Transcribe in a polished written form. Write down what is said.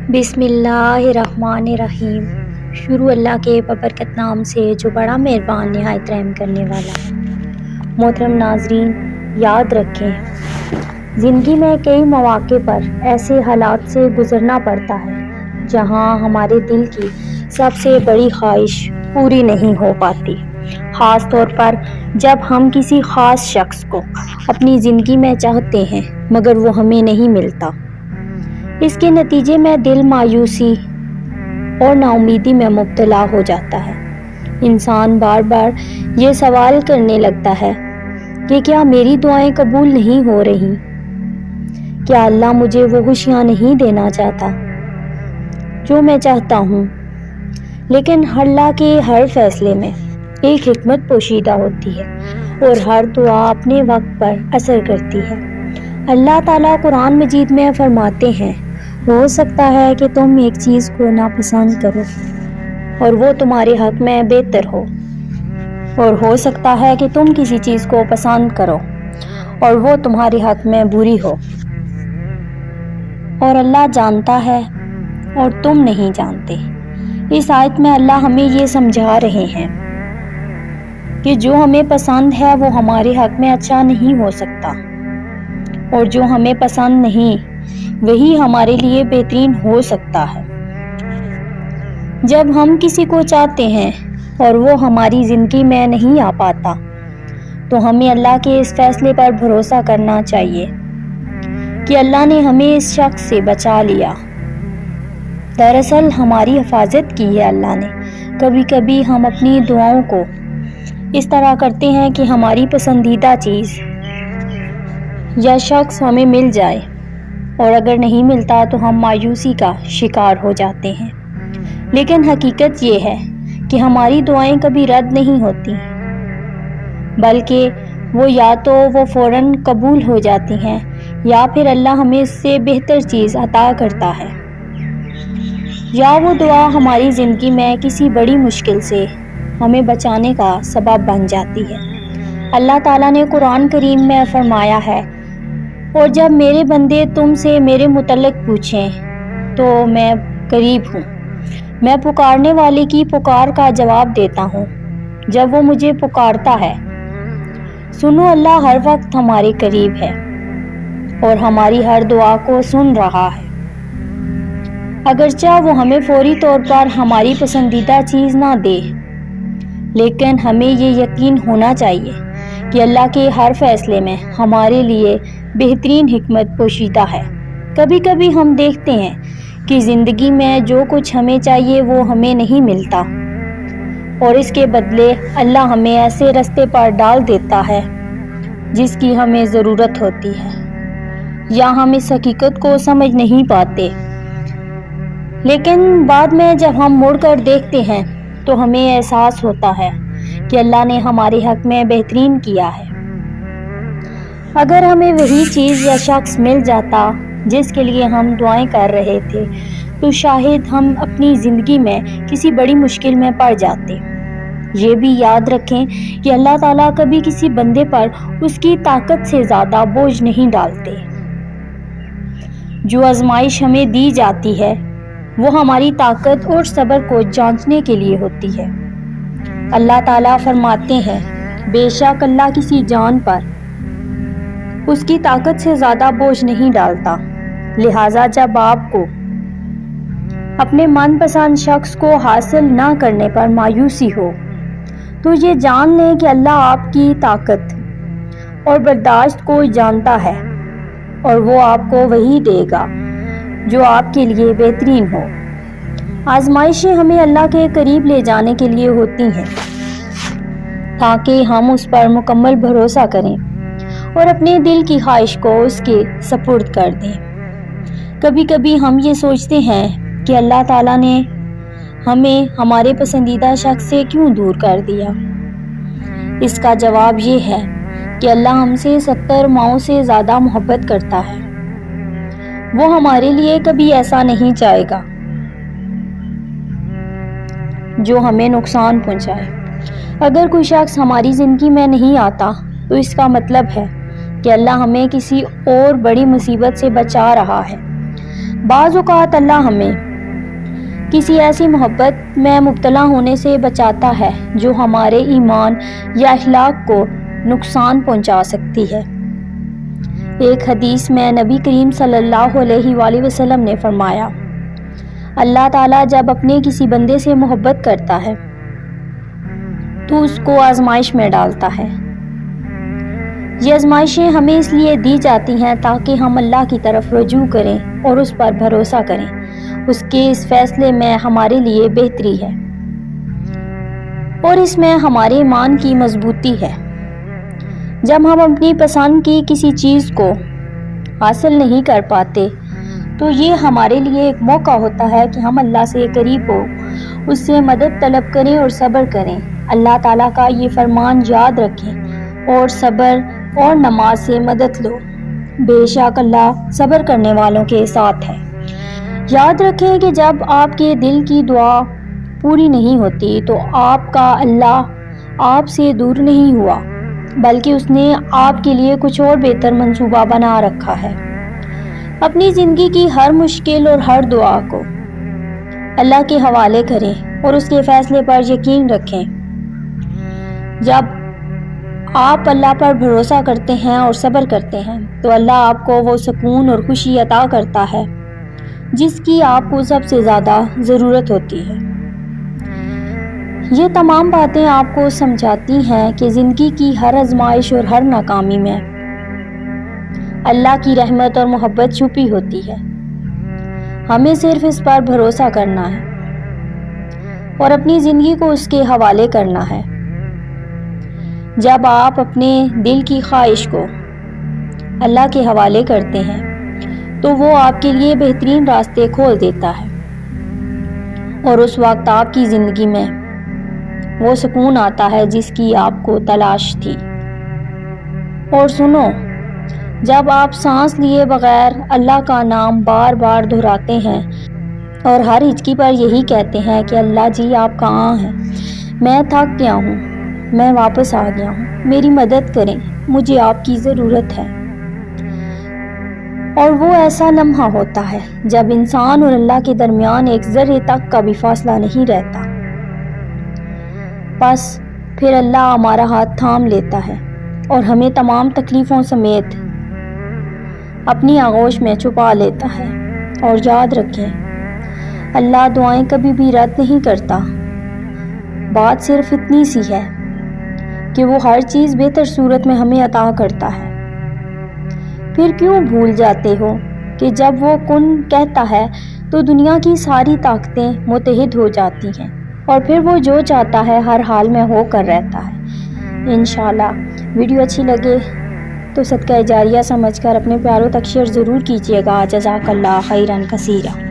بسم اللہ الرحمن الرحیم۔ شروع اللہ کے ببرکت نام سے جو بڑا مہربان نہایت رحم کرنے والا ہے۔ محترم ناظرین، یاد رکھیں زندگی میں کئی مواقع پر ایسے حالات سے گزرنا پڑتا ہے جہاں ہمارے دل کی سب سے بڑی خواہش پوری نہیں ہو پاتی، خاص طور پر جب ہم کسی خاص شخص کو اپنی زندگی میں چاہتے ہیں مگر وہ ہمیں نہیں ملتا۔ اس کے نتیجے میں دل مایوسی اور ناامیدی میں مبتلا ہو جاتا ہے۔ انسان بار بار یہ سوال کرنے لگتا ہے کہ کیا میری دعائیں قبول نہیں ہو رہی؟ کیا اللہ مجھے وہ خوشیاں نہیں دینا چاہتا جو میں چاہتا ہوں؟ لیکن اللہ کے ہر فیصلے میں ایک حکمت پوشیدہ ہوتی ہے اور ہر دعا اپنے وقت پر اثر کرتی ہے۔ اللہ تعالیٰ قرآن مجید میں فرماتے ہیں، ہو سکتا ہے کہ تم ایک چیز کو ناپسند کرو اور وہ تمہارے حق میں بہتر ہو، اور ہو سکتا ہے کہ تم کسی چیز کو پسند کرو اور وہ تمہارے حق میں بری ہو، اور اللہ جانتا ہے اور تم نہیں جانتے۔ اس آیت میں اللہ ہمیں یہ سمجھا رہے ہیں کہ جو ہمیں پسند ہے وہ ہمارے حق میں اچھا نہیں ہو سکتا، اور جو ہمیں پسند نہیں وہی ہمارے لیے بہترین ہو سکتا ہے۔ جب ہم کسی کو چاہتے ہیں اور وہ ہماری زندگی میں نہیں آ پاتا تو ہمیں اللہ کے اس فیصلے پر بھروسہ کرنا چاہیے کہ اللہ نے ہمیں اس شخص سے بچا لیا۔ دراصل ہماری حفاظت کی ہے اللہ نے۔ کبھی کبھی ہم اپنی دعاؤں کو اس طرح کرتے ہیں کہ ہماری پسندیدہ چیز یا شخص ہمیں مل جائے، اور اگر نہیں ملتا تو ہم مایوسی کا شکار ہو جاتے ہیں۔ لیکن حقیقت یہ ہے کہ ہماری دعائیں کبھی رد نہیں ہوتی، بلکہ وہ فوراً قبول ہو جاتی ہیں، یا پھر اللہ ہمیں اس سے بہتر چیز عطا کرتا ہے، یا وہ دعا ہماری زندگی میں کسی بڑی مشکل سے ہمیں بچانے کا سبب بن جاتی ہے۔ اللہ تعالیٰ نے قرآن کریم میں فرمایا ہے، اور جب میرے بندے تم سے میرے متعلق پوچھیں تو میں قریب ہوں، میں پکارنے والے کی پکار کا جواب دیتا ہوں جب وہ مجھے پکارتا ہے۔ سنو، اللہ ہر وقت ہمارے قریب ہے اور ہماری ہر دعا کو سن رہا ہے۔ اگرچہ وہ ہمیں فوری طور پر ہماری پسندیدہ چیز نہ دے، لیکن ہمیں یہ یقین ہونا چاہیے کہ اللہ کے ہر فیصلے میں ہمارے لیے بہترین حکمت پوشیدہ ہے۔ کبھی کبھی ہم دیکھتے ہیں کہ زندگی میں جو کچھ ہمیں چاہیے وہ ہمیں نہیں ملتا، اور اس کے بدلے اللہ ہمیں ایسے راستے پر ڈال دیتا ہے جس کی ہمیں ضرورت ہوتی ہے، یا ہم اس حقیقت کو سمجھ نہیں پاتے۔ لیکن بعد میں جب ہم مڑ کر دیکھتے ہیں تو ہمیں احساس ہوتا ہے کہ اللہ نے ہمارے حق میں بہترین کیا ہے۔ اگر ہمیں وہی چیز یا شخص مل جاتا جس کے لیے ہم دعائیں کر رہے تھے تو شاید ہم اپنی زندگی میں کسی بڑی مشکل میں پڑ جاتے۔ یہ بھی یاد رکھیں کہ اللہ تعالیٰ کبھی کسی بندے پر اس کی طاقت سے زیادہ بوجھ نہیں ڈالتے۔ جو آزمائش ہمیں دی جاتی ہے وہ ہماری طاقت اور صبر کو جانچنے کے لیے ہوتی ہے۔ اللہ تعالیٰ فرماتے ہیں، بے شک اللہ کسی جان پر اس کی طاقت سے زیادہ بوجھ نہیں ڈالتا، لہٰذا جب آپ کو اپنے من پسند شخص کو حاصل نہ کرنے پر مایوسی ہو تو یہ جان لیں کہ اللہ آپ کی طاقت اور برداشت کو جانتا ہے، اور وہ آپ کو وہی دے گا جو آپ کے لیے بہترین ہو۔ آزمائشیں ہمیں اللہ کے قریب لے جانے کے لیے ہوتی ہیں تاکہ ہم اس پر مکمل بھروسہ کریں اور اپنے دل کی خواہش کو اس کے سپرد کر دیں۔ کبھی کبھی ہم یہ سوچتے ہیں کہ اللہ تعالیٰ نے ہمیں ہمارے پسندیدہ شخص سے کیوں دور کر دیا؟ اس کا جواب یہ ہے کہ اللہ ہم سے 70 ماؤں سے زیادہ محبت کرتا ہے۔ وہ ہمارے لیے کبھی ایسا نہیں چاہے گا جو ہمیں نقصان پہنچائے۔ اگر کوئی شخص ہماری زندگی میں نہیں آتا تو اس کا مطلب ہے کہ اللہ ہمیں کسی اور بڑی مصیبت سے بچا رہا ہے۔ بعض اوقات اللہ ہمیں کسی ایسی محبت میں مبتلا ہونے سے بچاتا ہے جو ہمارے ایمان یا اخلاق کو نقصان پہنچا سکتی ہے۔ ایک حدیث میں نبی کریم صلی اللہ علیہ وآلہ وسلم نے فرمایا، اللہ تعالیٰ جب اپنے کسی بندے سے محبت کرتا ہے تو اس کو آزمائش میں ڈالتا ہے۔ یہ آزمائشیں ہمیں اس لیے دی جاتی ہیں تاکہ ہم اللہ کی طرف رجوع کریں اور اس پر بھروسہ کریں۔ اس کے اس فیصلے میں ہمارے لیے بہتری ہے اور اس میں ہمارے ایمان کی مضبوطی ہے۔ جب ہم اپنی پسند کی کسی چیز کو حاصل نہیں کر پاتے تو یہ ہمارے لیے ایک موقع ہوتا ہے کہ ہم اللہ سے قریب ہو، اس سے مدد طلب کریں اور صبر کریں۔ اللہ تعالیٰ کا یہ فرمان یاد رکھیں اور صبر اور نماز سے مدد لو، بے شک اللہ صبر کرنے والوں کے ساتھ ہے۔ یاد رکھیں کہ جب آپ کے دل کی دعا پوری نہیں ہوتی تو آپ کا اللہ آپ سے دور نہیں ہوا، بلکہ اس نے آپ کے لیے کچھ اور بہتر منصوبہ بنا رکھا ہے۔ اپنی زندگی کی ہر مشکل اور ہر دعا کو اللہ کے حوالے کریں اور اس کے فیصلے پر یقین رکھیں۔ جب آپ اللہ پر بھروسہ کرتے ہیں اور صبر کرتے ہیں تو اللہ آپ کو وہ سکون اور خوشی عطا کرتا ہے جس کی آپ کو سب سے زیادہ ضرورت ہوتی ہے۔ یہ تمام باتیں آپ کو سمجھاتی ہیں کہ زندگی کی ہر آزمائش اور ہر ناکامی میں اللہ کی رحمت اور محبت چھپی ہوتی ہے۔ ہمیں صرف اس پر بھروسہ کرنا ہے اور اپنی زندگی کو اس کے حوالے کرنا ہے۔ جب آپ اپنے دل کی خواہش کو اللہ کے حوالے کرتے ہیں تو وہ آپ کے لیے بہترین راستے کھول دیتا ہے اور اس وقت آپ کی زندگی میں وہ سکون آتا ہے جس کی آپ کو تلاش تھی۔ اور سنو، جب آپ سانس لیے بغیر اللہ کا نام بار بار دہراتے ہیں اور ہر ہچکی پر یہی کہتے ہیں کہ اللہ جی آپ کہاں ہیں، میں تھک گیا ہوں، میں واپس آ گیا ہوں، میری مدد کریں، مجھے آپ کی ضرورت ہے۔ اور وہ ایسا لمحہ ہوتا ہے جب انسان اور اللہ کے درمیان ایک ذرے تک کا بھی فاصلہ نہیں رہتا، بس پھر اللہ ہمارا ہاتھ تھام لیتا ہے اور ہمیں تمام تکلیفوں سمیت اپنی آغوش میں چھپا لیتا ہے۔ اور یاد رکھیں، اللہ دعائیں کبھی بھی رد نہیں کرتا۔ بات صرف اتنی سی ہے کہ وہ ہر چیز بہتر صورت میں ہمیں عطا کرتا ہے۔ پھر کیوں بھول جاتے ہو کہ جب وہ کن کہتا ہے تو دنیا کی ساری طاقتیں متحد ہو جاتی ہیں اور پھر وہ جو چاہتا ہے ہر حال میں ہو کر رہتا ہے۔ انشاءاللہ ویڈیو اچھی لگے تو صدقہ جاریہ سمجھ کر اپنے پیاروں تک شیئر ضرور کیجیے گا۔ جزاک اللہ خیرا کثیرا۔